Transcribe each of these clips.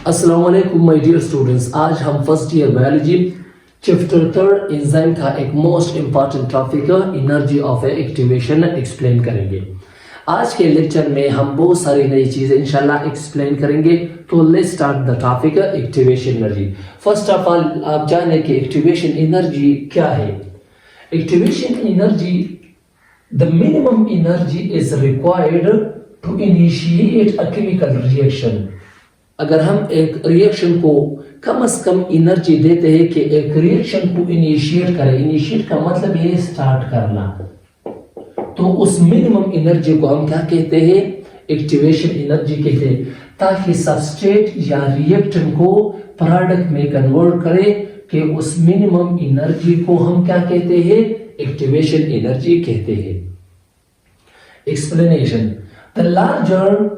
अस्सलाम वालेकुम my dear students. आज हम first year biology chapter third enzyme का एक most important topic energy of activation explain करेंगे। आज के लेक्चर में हम बहुत सारी नई चीजें इंशाल्लाह एक्सप्लेन करेंगे। तो let's start the topic activation energy. First of all आप जाने कि एक्टिवेशन एनर्जी क्या है। Activation energy, the minimum energy is required to initiate a chemical reaction. अगर हम एक रिएक्शन को कम से कम एनर्जी देते हैं कि एक रिएक्शन को इनिशिएट करें, इनिशिएट का मतलब है स्टार्ट करना, तो उस मिनिमम एनर्जी को हम क्या कहते हैं, एक्टिवेशन एनर्जी कहते हैं, ताकि सबस्ट्रेट या रिएक्टेंट को प्रोडक्ट में कन्वर्ट करे कि उस मिनिमम एनर्जी को हम क्या कहते हैं, एक्टिवेशन एनर्जी कहते हैं। Explanation, the larger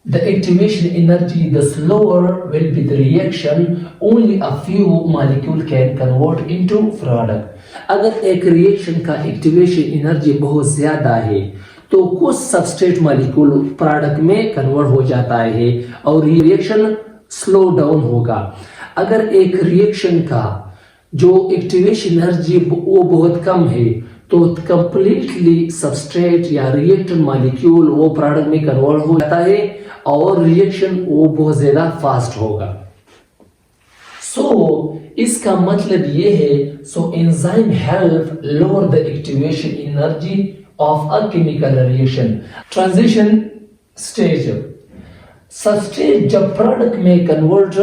the activation energy, the slower will be the reaction. Only a few molecule can convert into product. अगर एक रिएक्शन का एक्टिवेशन एनर्जी बहुत ज्यादा है तो कुछ सबस्ट्रेट मॉलिक्यूल प्रोडक्ट में कन्वर्ट हो जाता है और रिएक्शन स्लो डाउन होगा। अगर एक रिएक्शन का जो एक्टिवेशन एनर्जी वो बहुत कम है तो कंप्लीटली सबस्ट्रेट या रिएक्टेंट मॉलिक्यूल वो प्रोडक्ट में कन्वर्ट हो जाता है और रिएक्शन वो बहुत ज्यादा फास्ट होगा। इसका मतलब ये है, enzyme help lower the activation energy of a chemical reaction. Transition stage, substrate जब प्रोडक्ट में कन्वर्ट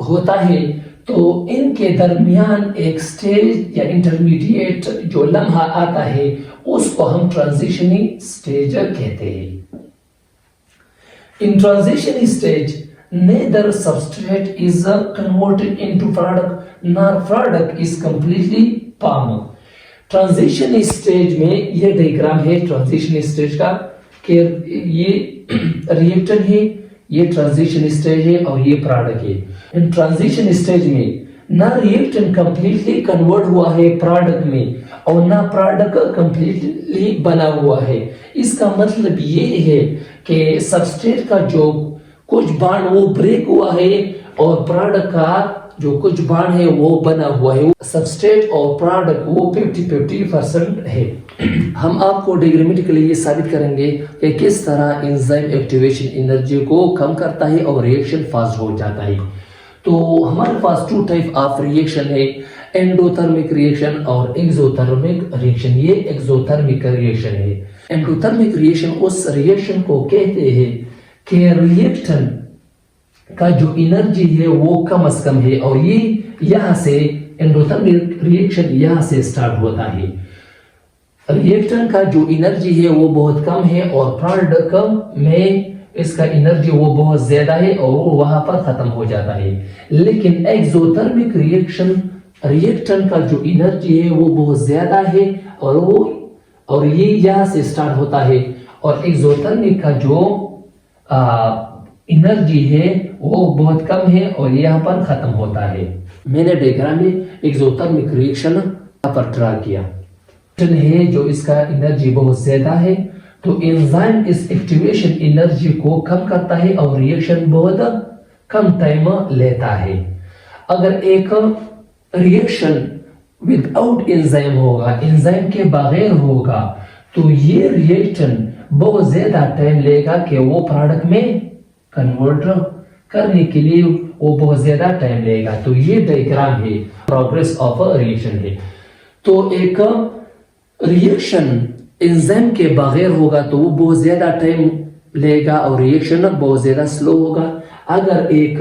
होता है तो इनके दरमियान एक स्टेज या इंटरमीडिएट जो लम्हा आता है उसको हम ट्रांजिशनिंग स्टेज कहते हैं। In transition stage, neither substrate is converted into product nor product is completely formed. Transition stage में ये डायग्राम है ट्रांजिशन स्टेज का कि ये रिएक्टेंट है, ये ट्रांजिशन स्टेज है और ये प्रोडक्ट है। इन ट्रांजिशन स्टेज में ना रिएक्टेंट कंप्लीटली कन्वर्ट हुआ है प्रोडक्ट में और ना प्रोडक्ट कंप्लीटली बना हुआ है। इसका मतलब ये है कि सबस्ट्रेट का जो कुछ बांड वो ब्रेक हुआ है और प्रोडक्ट का जो कुछ बांड है वो बना हुआ है। सबस्ट्रेट और प्रोडक्ट वो 50-50% है। हम आपको डायग्रामेटिकली ये साबित करेंगे कि किस तरह एंजाइम एक्टिवेशन एनर्जी को कम करता है और रिएक्शन फास्ट हो जाता है। तो हमारे पास टू टाइप ऑफ रिएक्शन है, एंडोथर्मिक रिएक्शन और एक्सोथर्मिक रिएक्शन। ये एक्सोथर्मिक रिएक्शन है। एंडोथर्मिक रिएक्शन उस रिएक्शन को कहते हैं कि रिएक्टेंट का जो एनर्जी है वो कम से कम है और ये यहाँ से एंडोथर्मिक रिएक्शन यहाँ से स्टार्ट होता है। रिएक्टेंट का जो एनर्जी है वो बहुत कम है और प्रोडक्ट में इसका एनर्जी वो बहुत ज्यादा है और वो वहां पर खत्म हो जाता है। लेकिन एक्सोथर्मिक रिएक्शन, रिएक्टेंट का जो एनर्जी है वो बहुत ज्यादा है और ये यहाँ से स्टार्ट होता है और एक्सोथर्मिक का जो एनर्जी है वो बहुत कम है और यहाँ पर खत्म होता है। मैंने डायग्राम में एक्सोथर्मिक रिएक्शन पर ड्रा किया है जो इसका एनर्जी बहुत ज्यादा है, तो एंजाइम इस एक्टिवेशन एनर्जी को कम करता है और रिएक्शन बहुत कम टाइम लेता है। अगर एक रिएक्शन विदाउट एंजाइम होगा, एंजाइम के बगैर होगा, तो ये रिएक्शन बहुत ज्यादा टाइम लेगा कि वो प्रोडक्ट में कन्वर्ट करने के लिए वो बहुत ज्यादा टाइम लेगा। तो ये डायग्राम है, प्रोग्रेस ऑफ अ रिएक्शन है। तो एक रिएक्शन एंजाइम के बगैर होगा तो वो बहुत ज्यादा टाइम लेगा और रिएक्शन बहुत ज्यादा स्लो होगा। अगर एक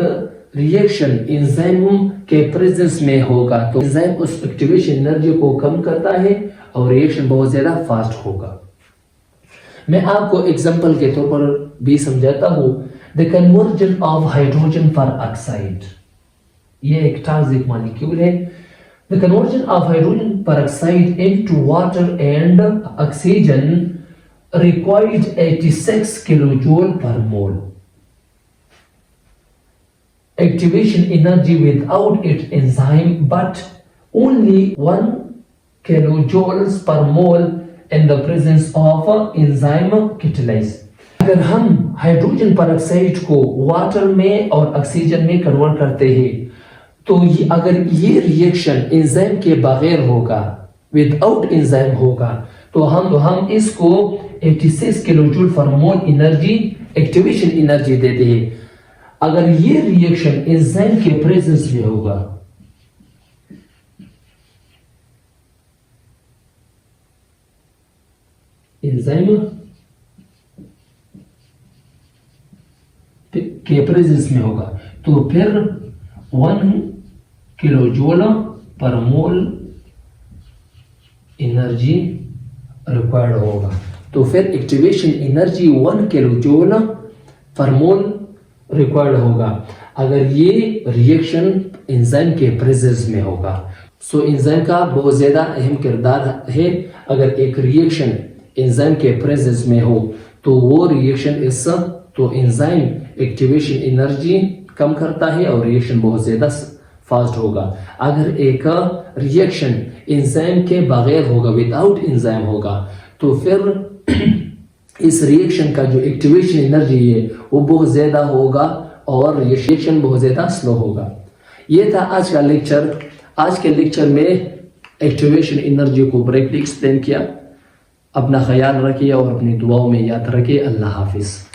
रिएक्शन एंजाइम के प्रेजेंस में होगा तो एंजाइम उस एक्टिवेशन एनर्जी को कम करता है और रिएक्शन बहुत ज्यादा फास्ट होगा। मैं आपको एग्जांपल के तौर पर भी समझाता हूँ। The conversion of hydrogen peroxide, ये एक टॉक्सिक मॉलिक्यूल है। The conversion of hydrogen peroxide into water and oxygen required 86 kilojoule per mole. Activation energy without its enzyme, but only 1 kilojoules per mole in the presence of enzyme catalysis. अगर हम hydrogen peroxide को water में और oxygen में convert करते हैं तो अगर ये रिएक्शन एंजाइम के बगैर होगा, विदाउट एंजाइम होगा, तो हम इसको 86 kilo joule for mole energy activation energy देते हैं। अगर ये रिएक्शन एंजाइम के प्रेजेंस में होगा, एंजाइम के प्रेजेंस में होगा, तो फिर 1 किलो जूल पर मोल एनर्जी रिक्वायर्ड होगा। तो फिर एक्टिवेशन एनर्जी 1 किलो जूल पर मोल रिक्वायर्ड होगा अगर ये रिएक्शन एंजाइम के प्रेजेंस में होगा। सो एंजाइम का बहुत ज़्यादा अहम किरदार है। अगर एक रिएक्शन एंजाइम के प्रेजेंस में हो तो वो रिएक्शन तो एंजाइम एक्टिवेशन एनर्जी कम करता है और रिएक्शन बहुत ज़्यादा फास्ट होगा। अगर एक रिएक्शन एंजाइम के बगैर होगा, विदाउट एंजाइम होगा, तो फिर इस रिएक्शन का जो एक्टिवेशन एनर्जी है वो बहुत ज़्यादा होगा और रिएक्शन बहुत ज़्यादा स्लो होगा। ये था आज का लेक्चर। आज के लेक्चर में एक्टिवेशन एनर्जी को ब्रेकली एक्सप्लेन किया। अपना ख्याल रखिए और अपनी दुआओं में याद रखिए। अल्लाह हाफिज़।